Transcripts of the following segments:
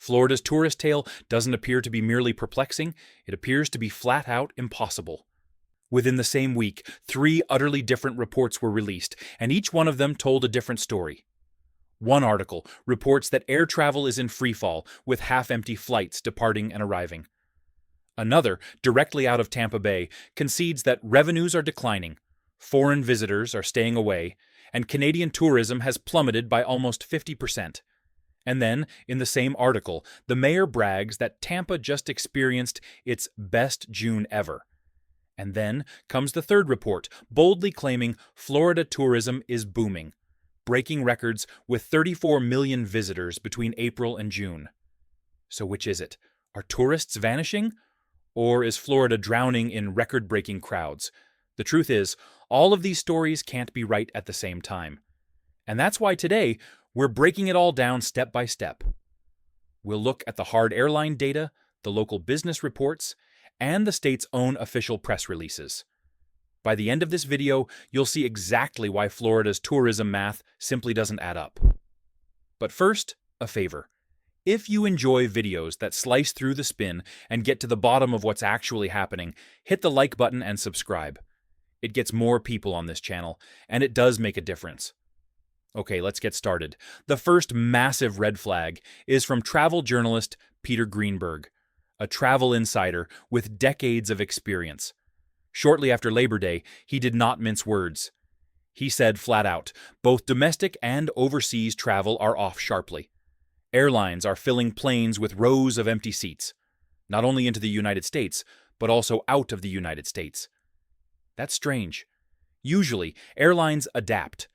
Florida's tourist tale doesn't appear to be merely perplexing, it appears to be flat out impossible. Within the same week, 3 utterly different reports were released, and each one of them told a different story. One article reports that air travel is in freefall, with half-empty flights departing and arriving. Another, directly out of Tampa Bay, concedes that revenues are declining, foreign visitors are staying away, and Canadian tourism has plummeted by almost 50%. And then, in the same article, the mayor brags that Tampa just experienced its best June ever. And then comes the third report, boldly claiming Florida tourism is booming, breaking records with 34 million visitors between April and June. So which is it? Are tourists vanishing? Or is Florida drowning in record-breaking crowds? The truth is, all of these stories can't be right at the same time. And that's why today, we're breaking it all down step by step. We'll look at the hard airline data, the local business reports, and the state's own official press releases. By the end of this video, you'll see exactly why Florida's tourism math simply doesn't add up. But first, a favor. If you enjoy videos that slice through the spin and get to the bottom of what's actually happening, hit the like button and subscribe. It gets more people on this channel, and it does make a difference. Okay, let's get started. The first massive red flag is from travel journalist Peter Greenberg, a travel insider with decades of experience. Shortly after Labor Day, he did not mince words. He said flat out, both domestic and overseas travel are off sharply. Airlines are filling planes with rows of empty seats, not only into the United States, but also out of the United States. That's strange. Usually, airlines adapt,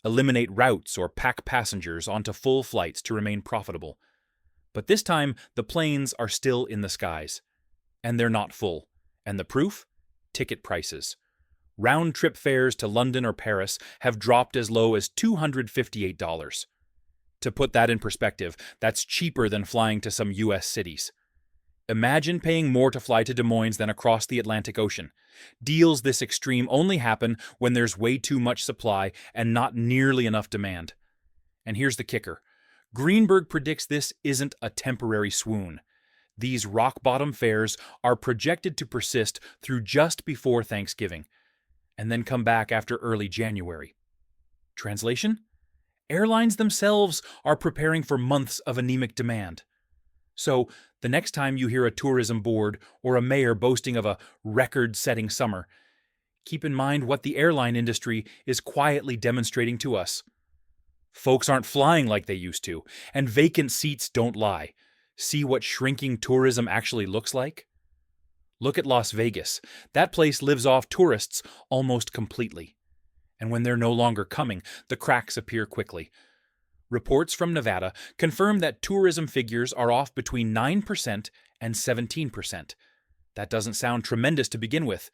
eliminate routes or pack passengers onto full flights to remain profitable. But this time, the planes are still in the skies. And they're not full. And the proof? Ticket prices. Round-trip fares to London or Paris have dropped as low as $258. To put that in perspective, that's cheaper than flying to some U.S. cities. Imagine paying more to fly to Des Moines than across the Atlantic Ocean. Deals this extreme only happen when there's way too much supply and not nearly enough demand. And here's the kicker. Greenberg predicts this isn't a temporary swoon. These rock-bottom fares are projected to persist through just before Thanksgiving, and then come back after early January. Translation? Airlines themselves are preparing for months of anemic demand. So, the next time you hear a tourism board or a mayor boasting of a record-setting summer, keep in mind what the airline industry is quietly demonstrating to us. Folks aren't flying like they used to, and vacant seats don't lie. See what shrinking tourism actually looks like? Look at Las Vegas. That place lives off tourists almost completely. And when they're no longer coming, the cracks appear quickly. Reports from Nevada confirm that tourism figures are off between 9% and 17%. That doesn't sound tremendous to begin with,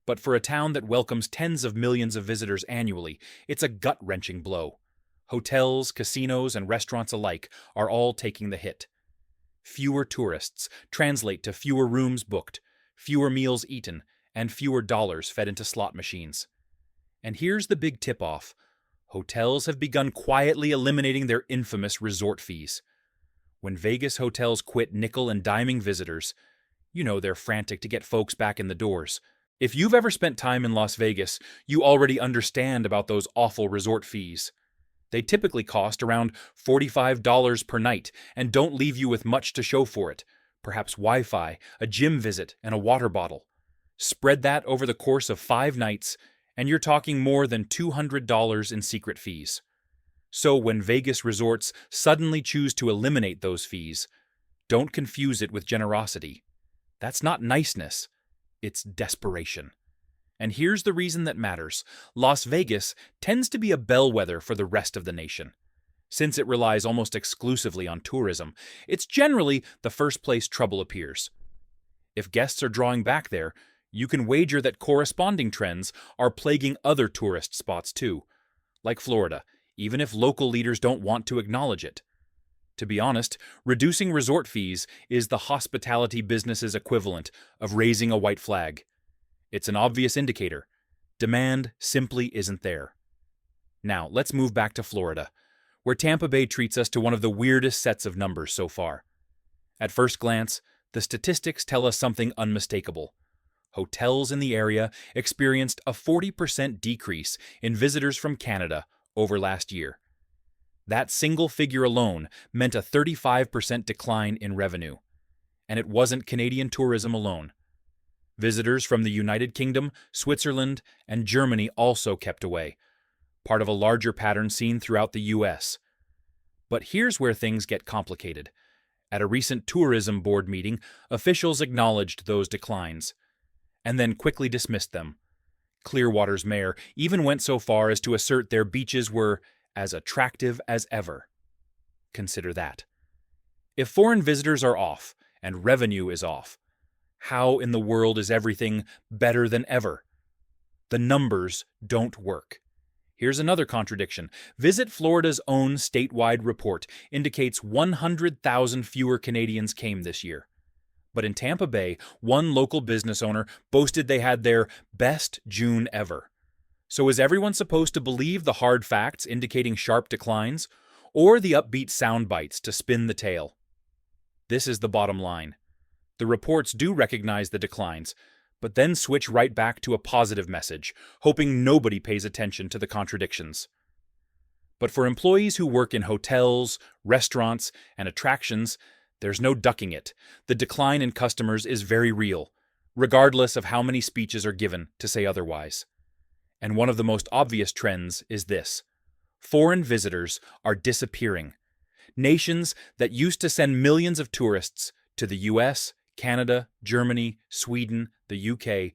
but for a town that welcomes tens of millions of visitors annually, it's a gut-wrenching blow. Hotels, casinos, and restaurants alike are all taking the hit. Fewer tourists translate to fewer rooms booked, fewer meals eaten, and fewer dollars fed into slot machines. And here's the big tip-off. Hotels have begun quietly eliminating their infamous resort fees. When Vegas hotels quit nickel and diming visitors, you know they're frantic to get folks back in the doors. If you've ever spent time in Las Vegas, you already understand about those awful resort fees. They typically cost around $45 per night and don't leave you with much to show for it. Perhaps Wi-Fi, a gym visit, and a water bottle. Spread that over the course of 5 nights, and you're talking more than $200 in secret fees. So when Vegas resorts suddenly choose to eliminate those fees, don't confuse it with generosity. That's not niceness, it's desperation. And here's the reason that matters. Las Vegas tends to be a bellwether for the rest of the nation. Since it relies almost exclusively on tourism, it's generally the first place trouble appears. If guests are drawing back there, you can wager that corresponding trends are plaguing other tourist spots too, like Florida, even if local leaders don't want to acknowledge it. To be honest, reducing resort fees is the hospitality business's equivalent of raising a white flag. It's an obvious indicator. Demand simply isn't there. Now, let's move back to Florida, where Tampa Bay treats us to one of the weirdest sets of numbers so far. At first glance, the statistics tell us something unmistakable. Hotels in the area experienced a 40% decrease in visitors from Canada over last year. That single figure alone meant a 35% decline in revenue. And it wasn't Canadian tourism alone. Visitors from the United Kingdom, Switzerland, and Germany also kept away, part of a larger pattern seen throughout the US. But here's where things get complicated. At a recent tourism board meeting, officials acknowledged those declines, and then quickly dismissed them. Clearwater's mayor even went so far as to assert their beaches were as attractive as ever. Consider that. If foreign visitors are off, and revenue is off, how in the world is everything better than ever? The numbers don't work. Here's another contradiction. Visit Florida's own statewide report indicates 100,000 fewer Canadians came this year. But in Tampa Bay, one local business owner boasted they had their best June ever. So is everyone supposed to believe the hard facts indicating sharp declines, or the upbeat sound bites to spin the tale? This is the bottom line. The reports do recognize the declines, but then switch right back to a positive message, hoping nobody pays attention to the contradictions. But for employees who work in hotels, restaurants, and attractions, there's no ducking it. The decline in customers is very real, regardless of how many speeches are given to say otherwise. And one of the most obvious trends is this: foreign visitors are disappearing. Nations that used to send millions of tourists to the US, Canada, Germany, Sweden, the UK,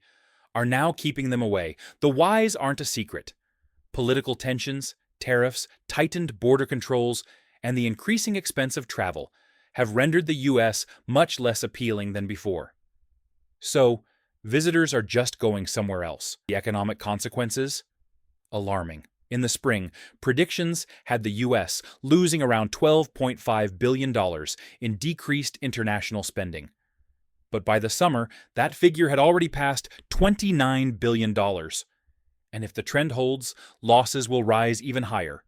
are now keeping them away. The whys aren't a secret. Political tensions, tariffs, tightened border controls, and the increasing expense of travel have rendered the US much less appealing than before. So, visitors are just going somewhere else. The economic consequences? Alarming. In the spring, predictions had the U.S. losing around $12.5 billion in decreased international spending. But by the summer, that figure had already passed $29 billion. And if the trend holds, losses will rise even higher.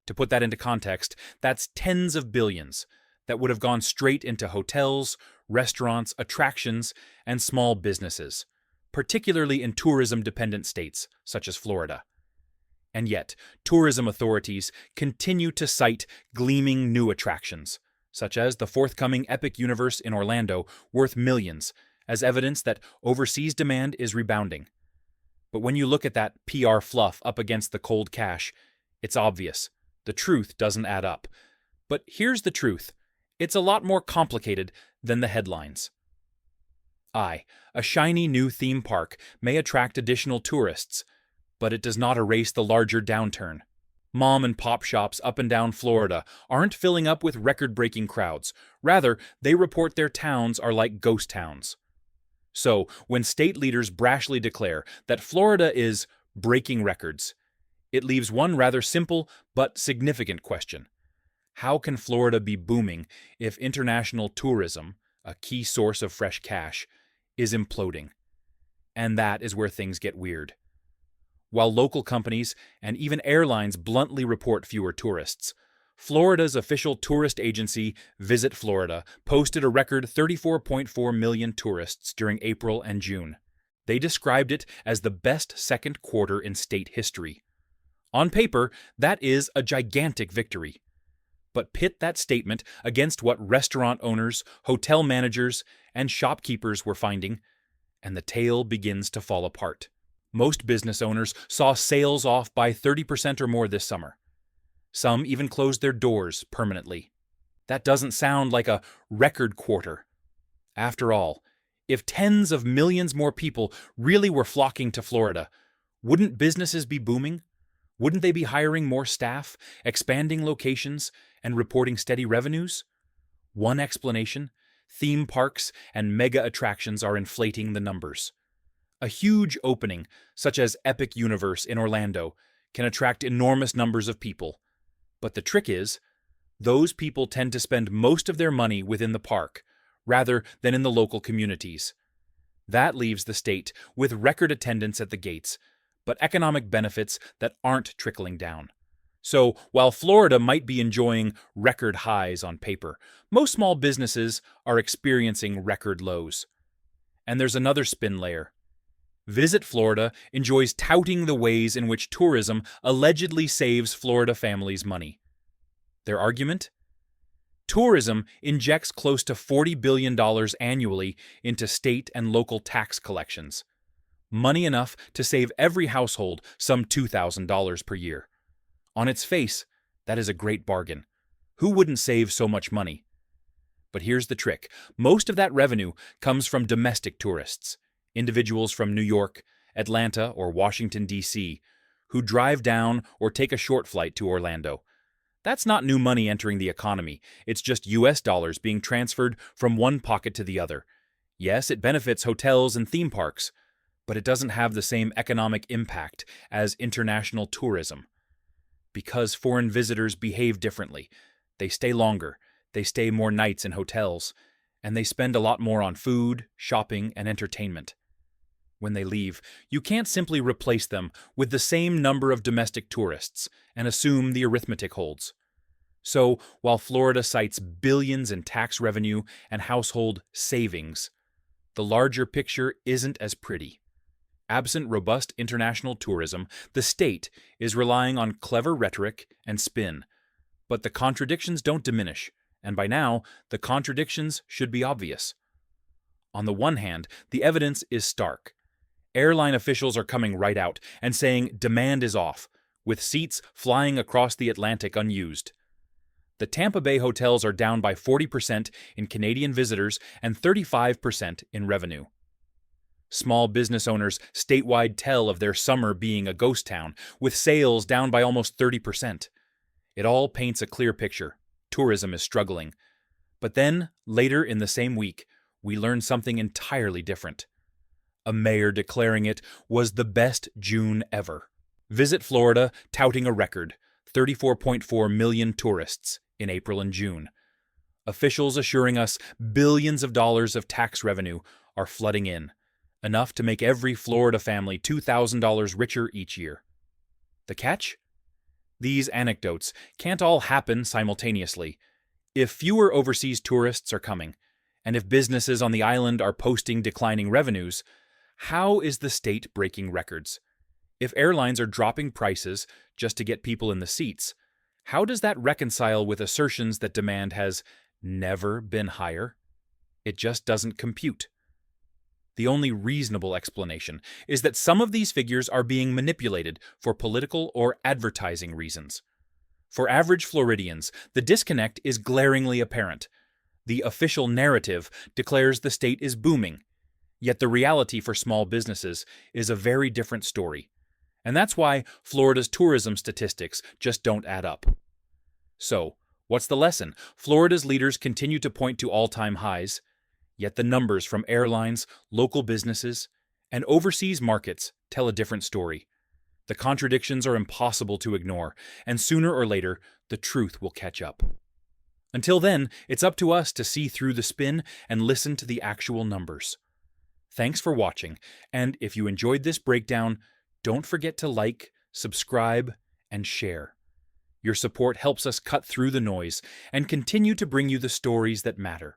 To put that into context, that's tens of billions that would have gone straight into hotels, restaurants, attractions, and small businesses, particularly in tourism-dependent states such as Florida. And yet, tourism authorities continue to cite gleaming new attractions, such as the forthcoming Epic Universe in Orlando, worth millions, as evidence that overseas demand is rebounding. But when you look at that PR fluff up against the cold cash, it's obvious. The truth doesn't add up. But here's the truth. It's a lot more complicated than the headlines. A shiny new theme park may attract additional tourists, but it does not erase the larger downturn. Mom and pop shops up and down Florida aren't filling up with record-breaking crowds. Rather, they report their towns are like ghost towns. So, when state leaders brashly declare that Florida is breaking records, it leaves one rather simple but significant question. How can Florida be booming if international tourism, a key source of fresh cash, is imploding? And that is where things get weird. While local companies and even airlines bluntly report fewer tourists, Florida's official tourist agency, Visit Florida, posted a record 34.4 million tourists during April and June. They described it as the best second quarter in state history. On paper, that is a gigantic victory. But pit that statement against what restaurant owners, hotel managers, and shopkeepers were finding, and the tale begins to fall apart. Most business owners saw sales off by 30% or more this summer. Some even closed their doors permanently. That doesn't sound like a record quarter. After all, if tens of millions more people really were flocking to Florida, wouldn't businesses be booming? Wouldn't they be hiring more staff, expanding locations, and reporting steady revenues? One explanation: theme parks and mega attractions are inflating the numbers. A huge opening, such as Epic Universe in Orlando, can attract enormous numbers of people. But the trick is, those people tend to spend most of their money within the park, rather than in the local communities. That leaves the state with record attendance at the gates, but economic benefits that aren't trickling down. So, while Florida might be enjoying record highs on paper, most small businesses are experiencing record lows. And there's another spin layer. Visit Florida enjoys touting the ways in which tourism allegedly saves Florida families money. Their argument? Tourism injects close to $40 billion annually into state and local tax collections. Money enough to save every household some $2,000 per year. On its face, that is a great bargain. Who wouldn't save so much money? But here's the trick. Most of that revenue comes from domestic tourists, individuals from New York, Atlanta, or Washington, D.C., who drive down or take a short flight to Orlando. That's not new money entering the economy. It's just U.S. dollars being transferred from one pocket to the other. Yes, it benefits hotels and theme parks, but it doesn't have the same economic impact as international tourism. Because foreign visitors behave differently. They stay longer, they stay more nights in hotels, and they spend a lot more on food, shopping, and entertainment. When they leave, you can't simply replace them with the same number of domestic tourists and assume the arithmetic holds. So, while Florida cites billions in tax revenue and household savings, the larger picture isn't as pretty. Absent robust international tourism, the state is relying on clever rhetoric and spin. But the contradictions don't diminish, and by now, the contradictions should be obvious. On the one hand, the evidence is stark. Airline officials are coming right out and saying demand is off, with seats flying across the Atlantic unused. The Tampa Bay hotels are down by 40% in Canadian visitors and 35% in revenue. Small business owners statewide tell of their summer being a ghost town, with sales down by almost 30%. It all paints a clear picture. Tourism is struggling. But then, later in the same week, we learn something entirely different. A mayor declaring it was the best June ever. Visit Florida touting a record, 34.4 million tourists in April and June. Officials assuring us billions of dollars of tax revenue are flooding in, enough to make every Florida family $2,000 richer each year. The catch? These anecdotes can't all happen simultaneously. If fewer overseas tourists are coming, and if businesses on the island are posting declining revenues, how is the state breaking records? If airlines are dropping prices just to get people in the seats, how does that reconcile with assertions that demand has never been higher? It just doesn't compute. The only reasonable explanation is that some of these figures are being manipulated for political or advertising reasons. For average Floridians, the disconnect is glaringly apparent. The official narrative declares the state is booming, yet the reality for small businesses is a very different story. And that's why Florida's tourism statistics just don't add up. So, what's the lesson? Florida's leaders continue to point to all-time highs, yet the numbers from airlines, local businesses, and overseas markets tell a different story. The contradictions are impossible to ignore, and sooner or later, the truth will catch up. Until then, it's up to us to see through the spin and listen to the actual numbers. Thanks for watching, and if you enjoyed this breakdown, don't forget to like, subscribe, and share. Your support helps us cut through the noise and continue to bring you the stories that matter.